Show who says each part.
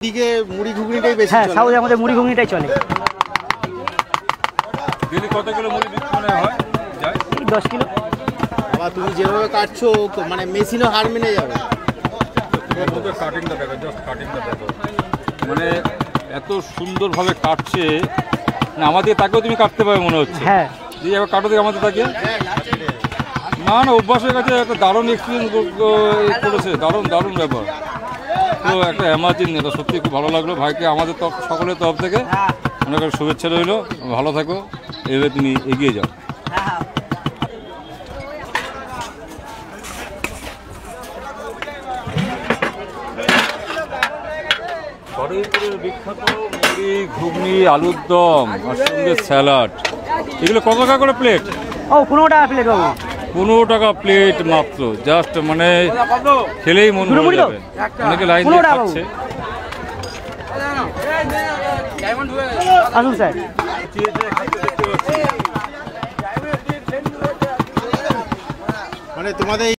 Speaker 1: দিকে মুড়ি ঘুগনিটাই বেশি
Speaker 2: হ্যাঁ,
Speaker 1: চলে।
Speaker 2: সাউথের মধ্যে মুড়ি ঘুগনিটাই চলে।
Speaker 3: ডেলি কত কিলো মুড়ি বিক্রি হয় যায়?
Speaker 2: 10 কিলো।
Speaker 1: আবার তুমি যেভাবে কাটছো মানে মেশিনও হার মেনে যাবে।
Speaker 3: কাটিংটা দেখো, জাস্ট কাটিংটা দেখো, মানে এত সুন্দরভাবে কাটছে না, আমাদের তাকেও তুমি কাটতে পারবে মনে হচ্ছে।
Speaker 2: হ্যাঁ,
Speaker 3: যে একবার কাটো দিকে আমাদের তাকে, না না অভ্যাস হয়ে গেছে, একটা দারুণ এক্সপিরিয়েন্স করেছে, দারুণ দারুণ ব্যাপার। তো একটা অ্যামাজিং, এটা সত্যি খুব ভালো লাগলো ভাইকে, আমাদের সকলের তরফ থেকে অনেক শুভেচ্ছা রইলো। ভালো থাকো, এভাবে তুমি এগিয়ে যাও। খড়গপুরের বিখ্যাত মুড়ি ঘুগনি, আলুর দম আর সঙ্গে স্যালাড, এগুলো কত টাকা করে প্লেট?
Speaker 2: ও 15 টাকা প্লেট বাবু।
Speaker 3: 15 টাকা প্লেট মাত্র, জাস্ট মানে খেলেই মন ভরে যাবে। অনেকে লাইন দিয়ে খাচ্ছে।
Speaker 2: আসুন স্যার।
Speaker 1: মানে তোমাদের